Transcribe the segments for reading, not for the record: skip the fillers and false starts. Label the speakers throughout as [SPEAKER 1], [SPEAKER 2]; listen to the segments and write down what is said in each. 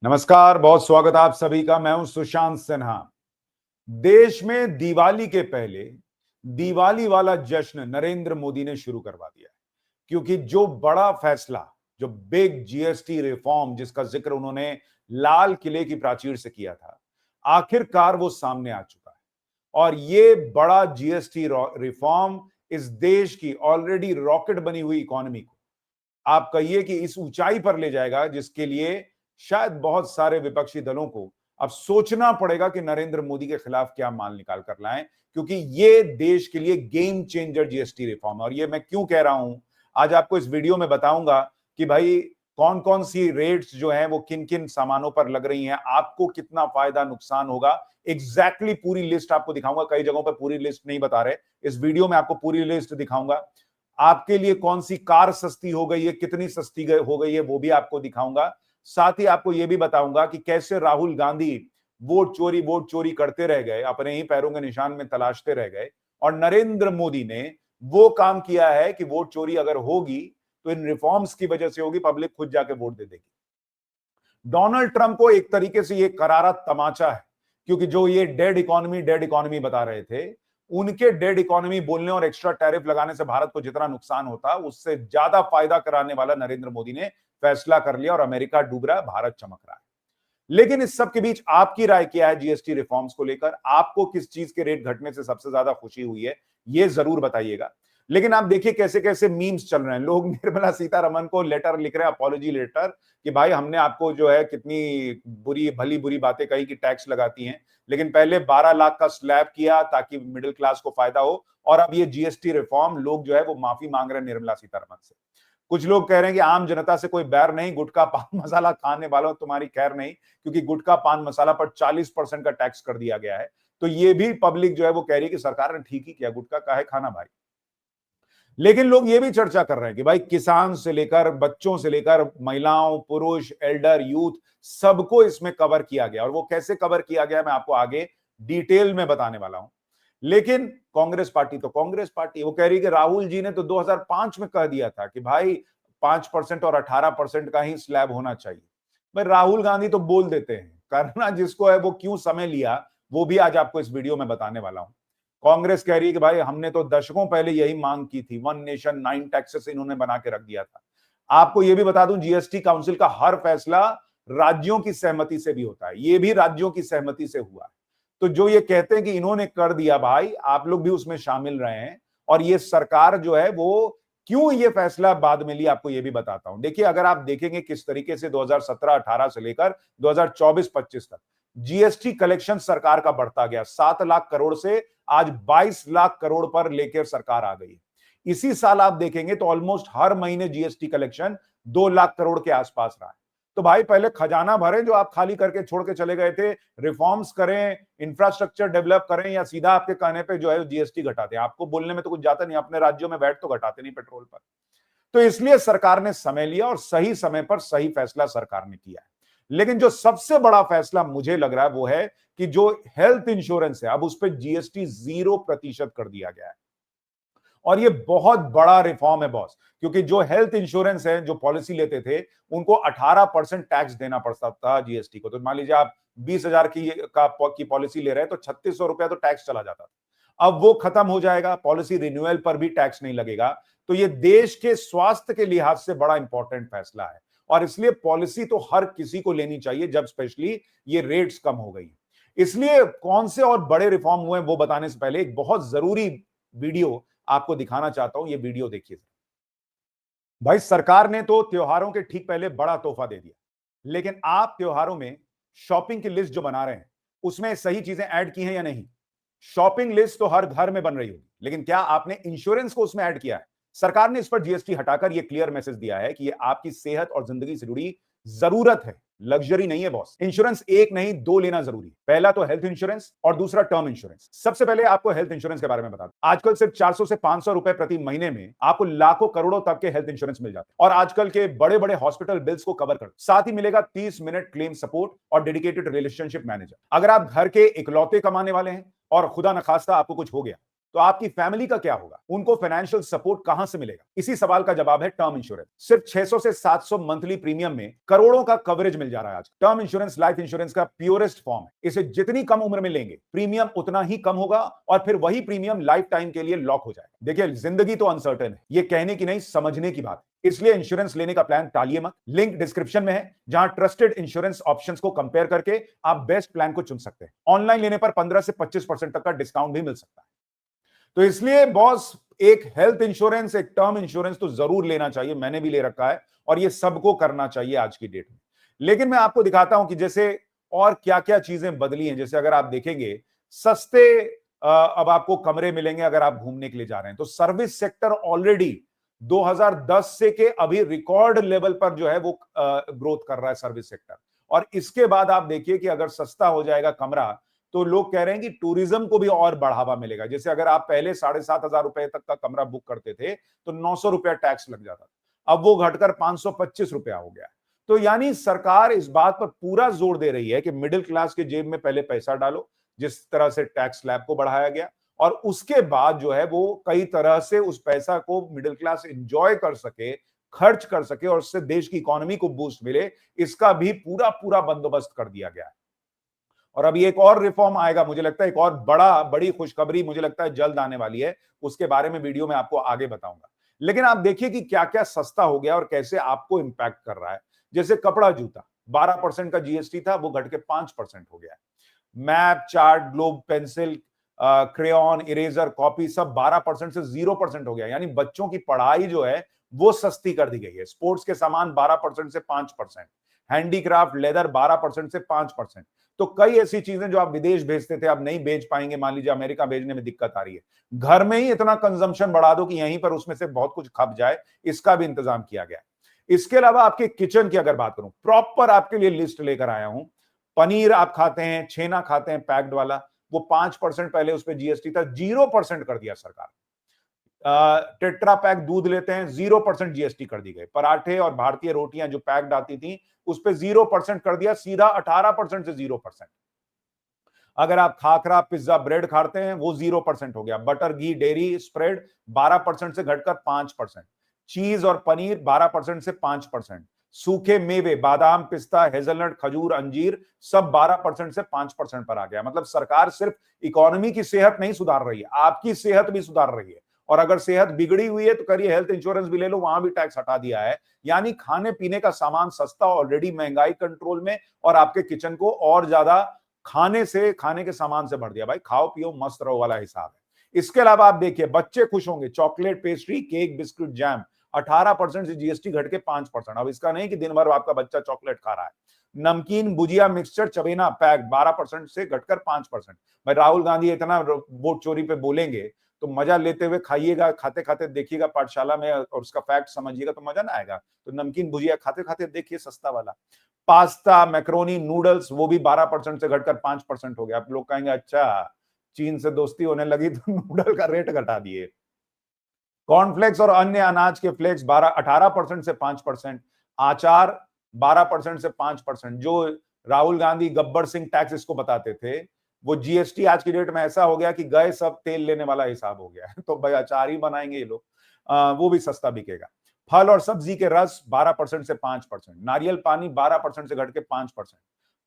[SPEAKER 1] नमस्कार, बहुत स्वागत आप सभी का। मैं हूं सुशांत सिन्हा। देश में दिवाली के पहले दिवाली वाला जश्न नरेंद्र मोदी ने शुरू करवा दिया है, क्योंकि जो बड़ा फैसला, जो बिग जीएसटी रिफॉर्म जिसका जिक्र उन्होंने लाल किले की प्राचीर से किया था, आखिरकार वो सामने आ चुका है। और ये बड़ा जीएसटी रिफॉर्म इस देश की ऑलरेडी रॉकेट बनी हुई इकोनॉमी को, आप कहिए कि इस ऊंचाई पर ले जाएगा जिसके लिए शायद बहुत सारे विपक्षी दलों को अब सोचना पड़ेगा कि नरेंद्र मोदी के खिलाफ क्या माल निकाल कर लाएं, क्योंकि ये देश के लिए गेम चेंजर जीएसटी रिफॉर्म है। और ये मैं क्यों कह रहा हूं, आज आपको इस वीडियो में बताऊंगा कि भाई कौन कौन सी रेट्स जो हैं वो किन किन सामानों पर लग रही हैं, आपको कितना फायदा नुकसान होगा। एग्जैक्टली पूरी लिस्ट आपको दिखाऊंगा। कई जगहों पर पूरी लिस्ट नहीं बता रहे, इस वीडियो में आपको पूरी लिस्ट दिखाऊंगा। आपके लिए कौन सी कार सस्ती हो गई है, कितनी सस्ती हो गई है, वो भी आपको दिखाऊंगा। साथ ही आपको यह भी बताऊंगा कि कैसे राहुल गांधी वोट चोरी करते रह गए, अपने ही पैरों के निशान में तलाशते रह गए, और नरेंद्र मोदी ने वो काम किया है कि वोट चोरी अगर होगी तो इन रिफॉर्म्स की वजह से होगी, पब्लिक खुद जाके वोट दे देगी। डोनाल्ड ट्रंप को एक तरीके से ये करारा तमाचा है, क्योंकि जो ये डेड इकोनॉमी बता रहे थे, उनके डेड इकोनॉमी बोलने और एक्स्ट्रा टैरिफ लगाने से भारत को जितना नुकसान होता, उससे ज्यादा फायदा कराने वाला नरेंद्र मोदी ने फैसला कर लिया और अमेरिका डूब रहा है, भारत चमक रहा है। लेकिन इस सब के बीच आपकी राय क्या है जीएसटी रिफॉर्म्स को लेकर? आपको किस चीज के रेट घटने से सबसे ज्यादा खुशी हुई है, ये जरूर बताइएगा। लेकिन आप देखिए कैसे कैसे मीम्स चल रहे हैं। लोग निर्मला सीतारमण को लेटर लिख रहे हैं, अपॉलॉजी लेटर, कि भाई हमने आपको जो है कितनी भली बुरी बातें कही कि टैक्स लगाती हैं, लेकिन पहले 12 लाख का स्लैब किया ताकि मिडिल क्लास को फायदा हो, और अब ये जीएसटी रिफॉर्म, लोग जो है वो माफी मांग रहे हैं निर्मला सीतारमण से। कुछ लोग कह रहे हैं कि आम जनता से कोई बैर नहीं, गुटखा पान मसाला खाने वालों तुम्हारी खैर नहीं, क्योंकि गुटखा पान मसाला पर 40% का टैक्स कर दिया गया है। तो ये भी पब्लिक जो है वो कह रही है कि सरकार ने ठीक ही किया, गुटखा काहे खाना भाई। लेकिन लोग ये भी चर्चा कर रहे हैं कि भाई किसान से लेकर बच्चों से लेकर महिलाओं, पुरुष, एल्डर, यूथ, सबको इसमें कवर किया गया। और वो कैसे कवर किया गया मैं आपको आगे डिटेल में बताने वाला हूं। लेकिन कांग्रेस पार्टी तो कांग्रेस पार्टी, वो कह रही है कि राहुल जी ने तो 2005 में कह दिया था कि भाई 5% और 18% का ही स्लैब होना चाहिए। भाई राहुल गांधी तो बोल देते हैं, करना जिसको है वो क्यों समय लिया, वो भी आज आपको इस वीडियो में बताने वाला हूं। कांग्रेस कह रही है कि भाई हमने तो दशकों पहले यही मांग की थी, 1 नेशन 9 टैक्सेस इन्होंने बना के रख दिया था। आपको यह भी बता दूं, जीएसटी काउंसिल का हर फैसला राज्यों की सहमति से भी होता है, ये भी राज्यों की सहमति से हुआ है। तो जो ये कहते हैं कि इन्होंने कर दिया, भाई आप लोग भी उसमें शामिल रहे हैं, और ये सरकार जो है वो क्यों ये फैसला बाद में लिया, आपको ये भी बताता हूं। देखिए, अगर आप देखेंगे किस तरीके से 2017-18 से लेकर 2024-25 तक जीएसटी कलेक्शन सरकार का बढ़ता गया, 7 लाख करोड़ से आज 22 लाख करोड़ पर लेकर सरकार आ गई है। इसी साल आप देखेंगे तो ऑलमोस्ट हर महीने जीएसटी कलेक्शन 2 लाख करोड़ के आसपास रहा है। तो भाई पहले खजाना भरें जो आप खाली करके छोड़ के चले गए थे, रिफॉर्म्स करें, इंफ्रास्ट्रक्चर डेवलप करें, या सीधा आपके कहने पे जो है जीएसटी घटाते हैं। आपको बोलने में तो कुछ जाता नहीं, अपने राज्यों में वैट तो घटाते नहीं पेट्रोल पर। तो इसलिए सरकार ने समय लिया और सही समय पर सही फैसला सरकार ने किया है। लेकिन जो सबसे बड़ा फैसला मुझे लग रहा है वो है कि जो हेल्थ इंश्योरेंस है, अब उस पर जीएसटी 0% कर दिया गया है। और ये बहुत बड़ा रिफॉर्म है बॉस, क्योंकि जो हेल्थ इंश्योरेंस है, जो पॉलिसी लेते थे, उनको 18% टैक्स देना पड़ता था जीएसटी को। तो मान लीजिए आप 20,000 की पॉलिसी ले रहे हैं तो 3600 रुपया तो टैक्स चला जाता था। अब वो खत्म हो जाएगा, पॉलिसी रिन्यूअल पर भी टैक्स नहीं लगेगा। तो ये देश के स्वास्थ्य के लिहाज से बड़ा इंपॉर्टेंट फैसला है, और इसलिए पॉलिसी तो हर किसी को लेनी चाहिए जब स्पेशली ये रेट्स कम हो गई। इसलिए कौन से और बड़े रिफॉर्म हुए वो बताने से पहले एक बहुत जरूरी वीडियो आपको दिखाना चाहता हूं। ये वीडियो देखिए। भाई सरकार ने तो त्योहारों के ठीक पहले बड़ा तोहफा दे दिया, लेकिन आप त्योहारों में शॉपिंग की लिस्ट जो बना रहे हैं, उसमें सही चीजें ऐड की हैं या नहीं? शॉपिंग लिस्ट तो हर घर में बन रही होगी, लेकिन क्या आपने इंश्योरेंस को उसमें ऐड किया है? सरकार ने इस पर जीएसटी हटाकर यह क्लियर मैसेज दिया है कि यह आपकी सेहत और जिंदगी से जुड़ी जरूरत है, लग्जरी नहीं है बॉस। इंश्योरेंस एक नहीं, दो लेना जरूरी है। पहला तो हेल्थ इंश्योरेंस और दूसरा टर्म इंश्योरेंस। सबसे पहले आपको हेल्थ इंश्योरेंस के बारे में बता दूं, आजकल सिर्फ 400 से 500 रुपए प्रति महीने में आपको लाखों करोड़ों तक के हेल्थ इंश्योरेंस मिल जाते हैं, और आजकल के बड़े बड़े हॉस्पिटल बिल्स को कवर कर, साथ ही मिलेगा 30 मिनट क्लेम सपोर्ट और डेडिकेटेड रिलेशनशिप मैनेजर। अगर आप घर के इकलौते कमाने वाले हैं और खुदा न खास्ता आपको कुछ हो गया, तो आपकी फैमिली का क्या होगा? उनको फाइनेंशियल सपोर्ट कहां से मिलेगा? इसी सवाल का जवाब है टर्म इंश्योरेंस। सिर्फ 600 से 700 मंथली प्रीमियम में करोड़ों का कवरेज मिल जा रहा है आज। टर्म इंश्योरेंस लाइफ इंश्योरेंस का प्योरेस्ट फॉर्म है। इसे जितनी कम उम्र में लेंगे प्रीमियम उतना ही कम होगा और फिर वही प्रीमियम लाइफ टाइम के लिए लॉक हो जाएगा। देखिए, जिंदगी तो अनसर्टेन है, ये कहने की नहीं समझने की बात है। इसलिए इंश्योरेंस लेने का प्लान टालिए मत। लिंक डिस्क्रिप्शन में है, जहां ट्रस्टेड इंश्योरेंस ऑप्शंस को कंपेयर करके आप बेस्ट प्लान को चुन सकते हैं। ऑनलाइन लेने पर 15 से 25% तक का डिस्काउंट भी मिल सकता है। तो इसलिए बॉस, एक हेल्थ इंश्योरेंस, एक टर्म इंश्योरेंस तो जरूर लेना चाहिए। मैंने भी ले रखा है और ये सबको करना चाहिए आज की डेट में। लेकिन मैं आपको दिखाता हूं कि जैसे और क्या क्या चीजें बदली हैं। जैसे अगर आप देखेंगे, सस्ते अब आपको कमरे मिलेंगे अगर आप घूमने के लिए जा रहे हैं। तो सर्विस सेक्टर ऑलरेडी 2010 से के अभी रिकॉर्ड लेवल पर जो है वो ग्रोथ कर रहा है सर्विस सेक्टर। और इसके बाद आप देखिए कि अगर सस्ता हो जाएगा कमरा, तो लोग कह रहे हैं कि टूरिज्म को भी और बढ़ावा मिलेगा। जैसे अगर आप पहले 7,500 रुपए तक का कमरा बुक करते थे तो 900 रुपया टैक्स लग जाता था, अब वो घटकर 525 रुपया हो गया। तो यानी सरकार इस बात पर पूरा जोर दे रही है कि मिडिल क्लास के जेब में पहले पैसा डालो, जिस तरह से टैक्स स्लैब को बढ़ाया गया, और उसके बाद जो है वो कई तरह से उस पैसा को मिडिल क्लास एंजॉय कर सके, खर्च कर सके और उससे देश की इकोनॉमी को बूस्ट मिले, इसका भी पूरा पूरा बंदोबस्त कर दिया गया है। और अभी एक और रिफॉर्म आएगा, मुझे लगता है एक और बड़ी खुशखबरी मुझे लगता है जल्द आने वाली है। उसके बारे में वीडियो में आपको आगे बताऊंगा। लेकिन आप देखिए कि क्या क्या सस्ता हो गया और कैसे आपको इंपैक्ट कर रहा है। जैसे कपड़ा जूता 12% का जीएसटी था, वो घट के 5% हो गया है। Map, chart, globe, pencil, crayon, eraser, copy सब 12% से 0% हो गया। यानी बच्चों की पढ़ाई जो है वो सस्ती कर दी गई है। स्पोर्ट्स के सामान 12% से 5%, हैंडीक्राफ्ट, लेदर 12% से 5%। तो कई ऐसी चीजें जो आप विदेश भेजते थे आप नहीं भेज पाएंगे। मान लीजिए अमेरिका भेजने में दिक्कत आ रही है, घर में ही इतना कंजम्पशन बढ़ा दो कि यहीं पर उसमें से बहुत कुछ खप जाए, इसका भी इंतजाम किया गया है। इसके अलावा आपके किचन की अगर बात करूं, प्रॉपर आपके लिए लिस्ट लेकर आया हूं। पनीर आप खाते हैं, छेना खाते हैं पैक्ड वाला, वो 5% पहले उस पर जीएसटी था, 0% कर दिया सरकार। टेट्रा पैक दूध लेते हैं, 0% जीएसटी कर दी गई। पराठे और भारतीय रोटियां जो पैक्ड आती थी उस पर 0% कर दिया, सीधा 18% से 0%। अगर आप खाखरा, पिज्जा, ब्रेड खाते हैं वो 0% हो गया। बटर, घी, डेयरी, स्प्रेड 12% से घटकर 5%। चीज और पनीर 12% से 5%। सूखे मेवे, बादाम, पिस्ता, हेजलनट, खजूर, अंजीर सब 12% से 5% पर आ गया। मतलब सरकार सिर्फ इकोनॉमी की सेहत नहीं सुधार रही है, आपकी सेहत भी सुधार रही है। और अगर सेहत बिगड़ी हुई है तो करिए हेल्थ इंश्योरेंस भी ले लो, वहां भी टैक्स हटा दिया है। यानी खाने पीने का सामान सस्ता, ऑलरेडी महंगाई कंट्रोल में, और आपके किचन को और ज्यादा खाने के सामान से भर दिया। भाई खाओ पियो मस्त रहो वाला हिसाब है। इसके अलावा आप देखिए बच्चे खुश होंगे, chocolate, pastry, cake, biscuit, jam 18% से जीएसटी घट के 5%। अब इसका नहीं कि दिन भर आपका बच्चा चॉकलेट खा रहा है। नमकीन, भुजिया, मिक्सचर, चबेना पैक 12% से घटकर 5%। भाई राहुल गांधी इतना वोट चोरी पे बोलेंगे तो मजा लेते हुए खाइएगा, खाते खाते देखिएगा पाठशाला में और उसका फैक्ट समझिएगा तो मजा ना आएगा। तो नमकीन भुजिया खाते खाते देखिए सस्ता वाला। पास्ता, मैक्रोनी, नूडल्स वो भी 12% से घटकर 5% हो गया। आप लोग कहेंगे अच्छा चीन से दोस्ती होने लगी तो नूडल का रेट घटा दिए। कॉर्नफ्लेक्स और अन्य अनाज के फ्लेक्स 18% से 5%। आचार 12% से 5%। जो राहुल गांधी गब्बर सिंह टैक्स इसको बताते थे, वो जीएसटी आज की डेट में ऐसा हो गया कि गए सब तेल लेने वाला हिसाब हो गया है। तो भाई अचार ही बनाएंगे ये लोग, वो भी सस्ता बिकेगा। फल और सब्जी के रस 12% से 5%। नारियल पानी 12% से घट के 5%।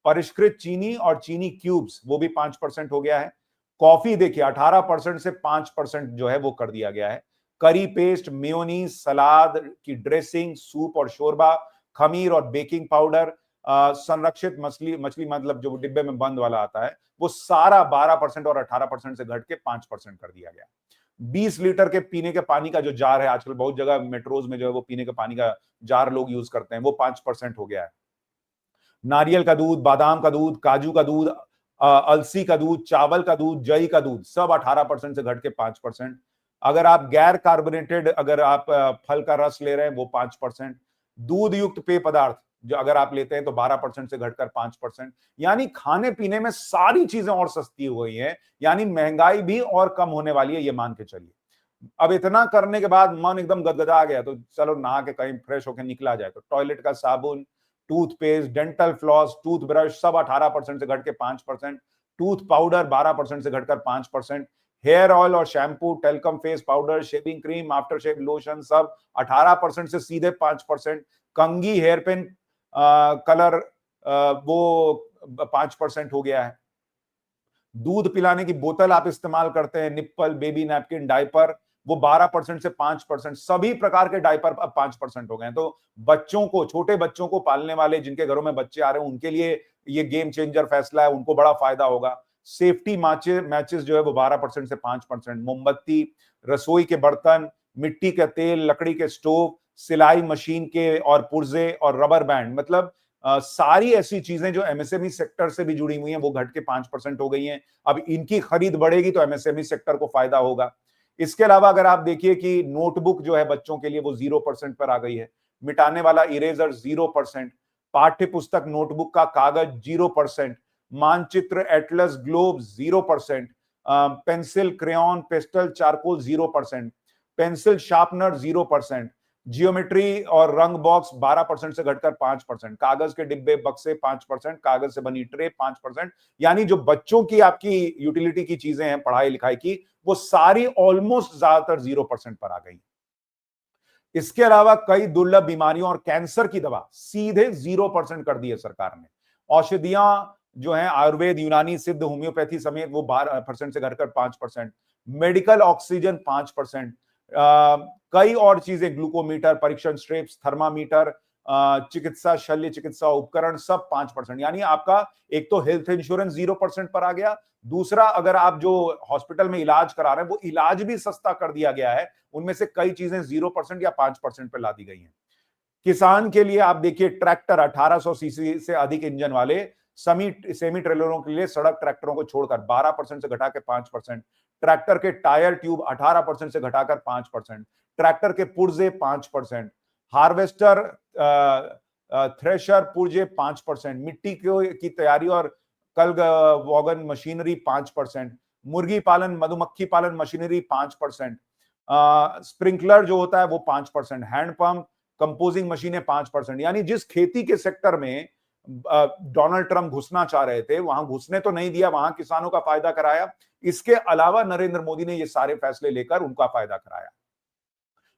[SPEAKER 1] परिष्कृत चीनी और चीनी क्यूब्स वो भी 5% हो गया है। कॉफी देखिए 18% से 5% जो है वो कर दिया गया है। करी पेस्ट, मेयोनीज, सलाद की ड्रेसिंग, सूप और शोरबा, खमीर और बेकिंग पाउडर, संरक्षित मछली मतलब जो डिब्बे में बंद वाला आता है, वो सारा 12% और 18% से घट के 5% कर दिया गया। 20 लीटर के पीने के पानी का जो जार है, आजकल बहुत जगह मेट्रोज में जो है वो पीने के पानी का जार लोग यूज करते हैं, वो 5% हो गया है। नारियल का दूध, बादाम का दूध, काजू का दूध, अलसी का दूध, चावल का दूध, जई का दूध सब 18% से घट के 5%। अगर आप गैर कार्बोनेटेड अगर आप फल का रस ले रहे हैं वो 5%। दूध युक्त पेय पदार्थ जो अगर आप लेते हैं तो 12% से घटकर 5%। यानी खाने पीने में सारी चीजें और सस्ती हो गई हैं। यानी महंगाई भी और कम होने वाली है, ये मान के चलिए। अब इतना करने के बाद मन एकदम गदगदा गया तो चलो नहा के कहीं फ्रेश होकर निकला जाए। तो टॉयलेट का साबुन, टूथपेस्ट, डेंटल फ्लॉस, टूथब्रश सब 18% से घट के 5%। टूथ पाउडर 12% से घटकर 5%। हेयर ऑयल और shampoo, talcum face powder, shaving cream, after shave lotion सब 18% से सीधे 5%। कंघी, हेयर पेन, कलर, वो 5% हो गया है। दूध पिलाने की बोतल आप इस्तेमाल करते हैं, निप्पल, बेबी नैपकिन, डायपर, वो 12% से 5%। सभी प्रकार के डायपर अब 5% हो गए हैं। तो बच्चों को, छोटे बच्चों को पालने वाले जिनके घरों में बच्चे आ रहे हैं, उनके लिए ये गेम चेंजर फैसला है, उनको बड़ा फायदा होगा। सेफ्टी मैचेस जो है वो 12% से 5%। मोमबत्ती, रसोई के बर्तन, मिट्टी का तेल, लकड़ी के स्टोव, सिलाई मशीन के और पुर्जे और रबर बैंड, मतलब सारी ऐसी चीजें जो एमएसएमई सेक्टर से भी जुड़ी हुई हैं वो घट के 5% हो गई हैं। अब इनकी खरीद बढ़ेगी तो एमएसएमई सेक्टर को फायदा होगा। इसके अलावा अगर आप देखिए कि नोटबुक जो है बच्चों के लिए वो 0% पर आ गई है। मिटाने वाला इरेजर 0%, पाठ्य पुस्तक नोटबुक का कागज 0%, मानचित्र Atlas globe 0%, pencil, crayon, pastel, charcoal 0%, pencil sharpener 0%, geometry और रंग बॉक्स 12% से घटकर 5%, कागज के डिब्बे बक्से 5%, कागज से बनी ट्रे 5%। यानी जो बच्चों की आपकी यूटिलिटी की चीजें हैं पढ़ाई लिखाई की, वो सारी ऑलमोस्ट ज्यादातर 0% पर आ गई। इसके अलावा कई दुर्लभ बीमारियों और कैंसर की दवा सीधे 0% कर दी है सरकार ने। औषधियां जो हैं आयुर्वेद, यूनानी, सिद्ध, होम्योपैथी समेत वो 12% से घटकर 5%। Medical oxygen 5%। कई और चीजें, ग्लूकोमीटर, परीक्षण स्ट्रिप्स, थर्मामीटर, चिकित्सा शल्य चिकित्सा उपकरण सब 5%। यानी आपका एक तो हेल्थ इंश्योरेंस 0% पर आ गया, दूसरा अगर आप जो हॉस्पिटल में इलाज करा रहे हैं वो इलाज भी सस्ता कर दिया गया है। उनमें से कई चीजें 0% या 5% पर ला दी गई हैं। किसान के लिए आप देखिए ट्रैक्टर 1800 सीसी से अधिक इंजन वाले सेमी ट्रेलरों के लिए सड़क ट्रैक्टरों को छोड़कर 12% से घटाकर 5%। ट्रैक्टर के टायर ट्यूब 18% से घटाकर 5%। ट्रैक्टर के पुर्जे 5%। हार्वेस्टर, थ्रेशर, पुर्जे 5%। मिट्टी की तैयारी और कल वॉगन मशीनरी 5%। मुर्गी पालन, मधुमक्खी पालन मशीनरी 5%। स्प्रिंकलर जो होता है वो 5%। हैंडपंप, कंपोजिंग मशीनें 5%। यानी जिस खेती के सेक्टर में डोनाल्ड ट्रंप घुसना चाह रहे थे वहां घुसने तो नहीं दिया, वहां किसानों का फायदा कराया। इसके अलावा नरेंद्र मोदी ने ये सारे फैसले लेकर उनका फायदा कराया।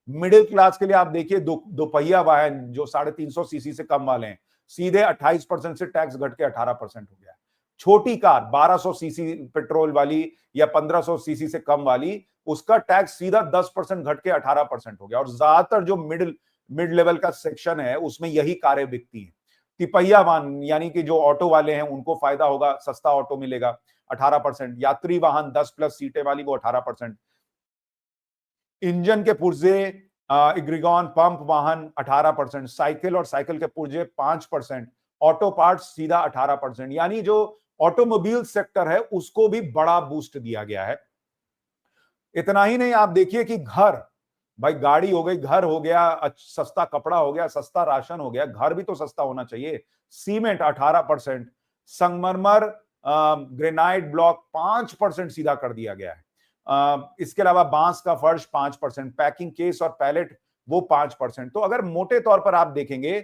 [SPEAKER 1] मिडिल क्लास के लिए आप देखिए दोपहिया वाहन जो 350 सीसी से कम वाले हैं, सीधे 28% से टैक्स घट के 18% हो गया। छोटी कार 1200 सीसी पेट्रोल वाली या 1500 सीसी से कम वाली, उसका टैक्स सीधा 10% घट के 18% हो गया। और ज्यादातर जो मिड लेवल का सेक्शन है उसमें यही कारें बिकती हैं। तिपहिया वाहन यानी कि जो ऑटो वाले हैं उनको फायदा होगा, सस्ता ऑटो मिलेगा 18%। यात्री वाहन 10+ सीटें वाली वो 18%। इंजन के पुर्जे, इग्रिगॉन पंप वाहन 18%। साइकिल और साइकिल के पुर्जे 5%। ऑटो पार्ट्स सीधा 18%। यानी जो ऑटोमोबाइल सेक्टर है उसको भी बड़ा बूस्ट दिया गया है। इतना ही नहीं, आप देखिए कि घर, भाई गाड़ी हो गई, घर हो गया, सस्ता कपड़ा हो गया, सस्ता राशन हो गया, घर भी तो सस्ता होना चाहिए। सीमेंट 18%। संगमरमर, ग्रेनाइट ब्लॉक 5% सीधा कर दिया गया है। इसके अलावा बांस का फर्श 5%। पैकिंग केस और पैलेट वो 5%। तो अगर मोटे तौर पर आप देखेंगे,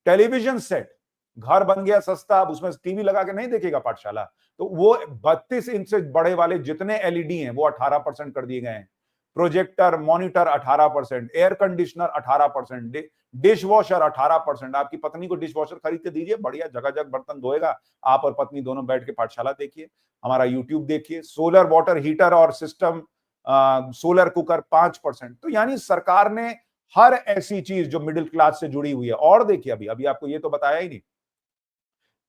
[SPEAKER 1] टेलीविजन सेट, घर बन गया सस्ता, अब उसमें टीवी लगा के नहीं देखेगा पाठशाला, तो वो 32 इंच से बड़े वाले जितने एलईडी हैं वो 18% कर दिए गए हैं। Projector, monitor 18%। Air conditioner 18%। Dish washer 18%। आपकी पत्नी को डिश वॉशर खरीद के दीजिए, बढ़िया जगह बर्तन धोएगा, आप और पत्नी दोनों बैठ के पाठशाला देखिए, हमारा यूट्यूब देखिए। सोलर वाटर हीटर और सिस्टम, सोलर कुकर 5%। तो यानी सरकार ने हर ऐसी चीज जो मिडिल क्लास से जुड़ी हुई है। और देखिए अभी अभी आपको ये तो बताया ही नहीं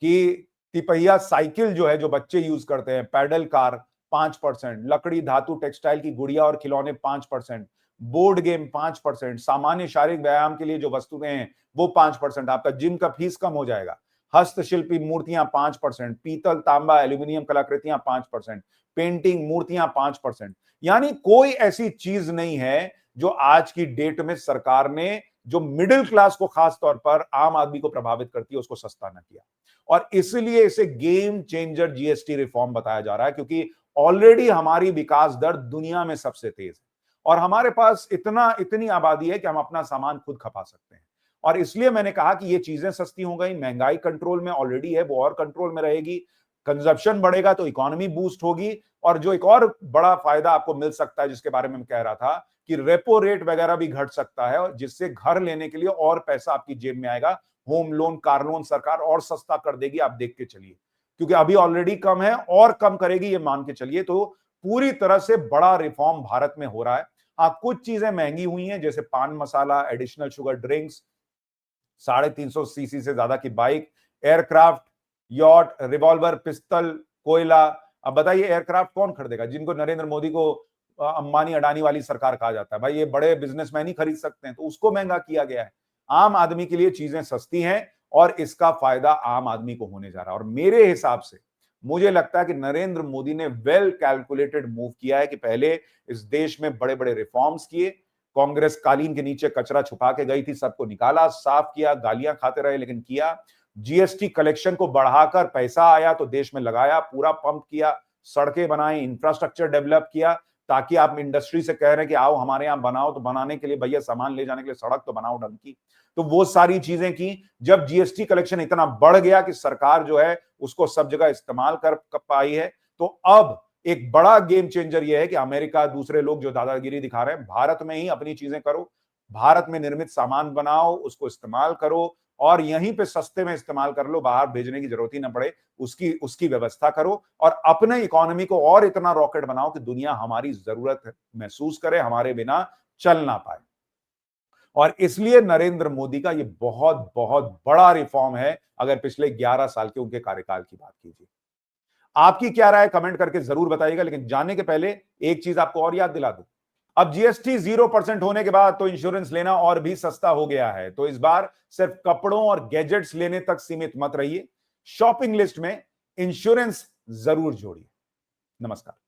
[SPEAKER 1] कि तिपहिया साइकिल जो है जो बच्चे यूज करते हैं, पैडल कार 5%। लकड़ी, धातु, टेक्सटाइल की गुड़िया और खिलौने 5%। Board game 5%। सामान्य शारीरिक व्यायाम के लिए जो वस्तुएं हैं वो 5%। आपका जिम का फीस कम हो जाएगा। हस्तशिल्पी मूर्तियां 5%। पीतल, तांबा, एल्यूमिनियम कलाकृतियां 5%। पेंटिंग, मूर्तियां 5%। यानी कोई ऐसी चीज नहीं है जो आज की डेट में सरकार ने जो मिडिल क्लास को खास तौर पर आम आदमी को प्रभावित करती है उसको सस्ता न किया। और इसलिए इसे गेम चेंजर जीएसटी रिफॉर्म बताया जा रहा है, क्योंकि ऑलरेडी हमारी विकास दर दुनिया में सबसे तेज है और हमारे पास इतनी आबादी है कि हम अपना सामान खुद खपा सकते हैं। और इसलिए मैंने कहा कि ये चीजें सस्ती हो गई, महंगाई कंट्रोल में ऑलरेडी है, वो और कंट्रोल में रहेगी। कंजप्शन बढ़ेगा तो इकोनॉमी बूस्ट होगी। और जो एक और बड़ा फायदा आपको मिल सकता है, जिसके बारे में मैं कह रहा था, कि रेपो रेट वगैरह भी घट सकता है, और जिससे घर लेने के लिए और पैसा आपकी जेब में आएगा। होम लोन, कार लोन सरकार और सस्ता कर देगी, आप देख के चलिए, क्योंकि अभी ऑलरेडी कम है और कम करेगी, ये मान के चलिए। तो पूरी तरह से बड़ा रिफॉर्म भारत में हो रहा है। हाँ, कुछ चीजें महंगी हुई हैं, जैसे पान मसाला, एडिशनल शुगर ड्रिंक्स, 350 सीसी से ज्यादा की बाइक, एयरक्राफ्ट, यॉट, रिवॉल्वर, पिस्तल, कोयला। अब बताइए एयरक्राफ्ट कौन खरीदेगा, जिनको नरेंद्र मोदी को अंबानी अडानी वाली सरकार कहा जाता है? भाई ये बड़े बिजनेसमैन ही खरीद सकते हैं, तो उसको महंगा किया गया है। आम आदमी के लिए चीजें सस्ती हैं और इसका फायदा आम आदमी को होने जा रहा है। और मेरे हिसाब से मुझे लगता है कि नरेंद्र मोदी ने वेल कैलकुलेटेड मूव किया है कि पहले इस देश में बड़े बड़े रिफॉर्म्स किए, कांग्रेस कालीन के नीचे कचरा छुपा के गई थी, सबको निकाला, साफ किया, गालियां खाते रहे लेकिन किया। जीएसटी कलेक्शन को बढ़ाकर पैसा आया तो देश में लगाया, पूरा पंप किया, सड़कें बनाई, इंफ्रास्ट्रक्चर डेवलप किया, ताकि आप इंडस्ट्री से कह रहे हैं कि आओ हमारे यहां बनाओ, तो बनाने के लिए भैया सामान ले जाने के लिए सड़क तो बनाओ ढंग की। तो वो सारी चीजें की। जब जीएसटी कलेक्शन इतना बढ़ गया कि सरकार जो है उसको सब जगह इस्तेमाल कर पाई है, तो अब एक बड़ा गेम चेंजर यह है कि अमेरिका, दूसरे लोग जो दादागिरी दिखा रहे हैं, भारत में ही अपनी चीजें करो, भारत में निर्मित सामान बनाओ, उसको इस्तेमाल करो और यहीं पे सस्ते में इस्तेमाल कर लो, बाहर भेजने की जरूरत ही ना पड़े, उसकी उसकी व्यवस्था करो और अपने इकोनॉमी को और इतना रॉकेट बनाओ कि दुनिया हमारी जरूरत महसूस करे, हमारे बिना चल ना पाए। और इसलिए नरेंद्र मोदी का ये बहुत बहुत बड़ा रिफॉर्म है, अगर पिछले 11 साल के उनके कार्यकाल की बात कीजिए। आपकी क्या राय कमेंट करके जरूर बताइएगा, लेकिन जाने के पहले एक चीज आपको और याद दिला दूं। अब जीएसटी 0% होने के बाद तो इंश्योरेंस लेना और भी सस्ता हो गया है, तो इस बार सिर्फ कपड़ों और गैजेट्स लेने तक सीमित मत रहिए, शॉपिंग लिस्ट में इंश्योरेंस जरूर जोड़िए। नमस्कार।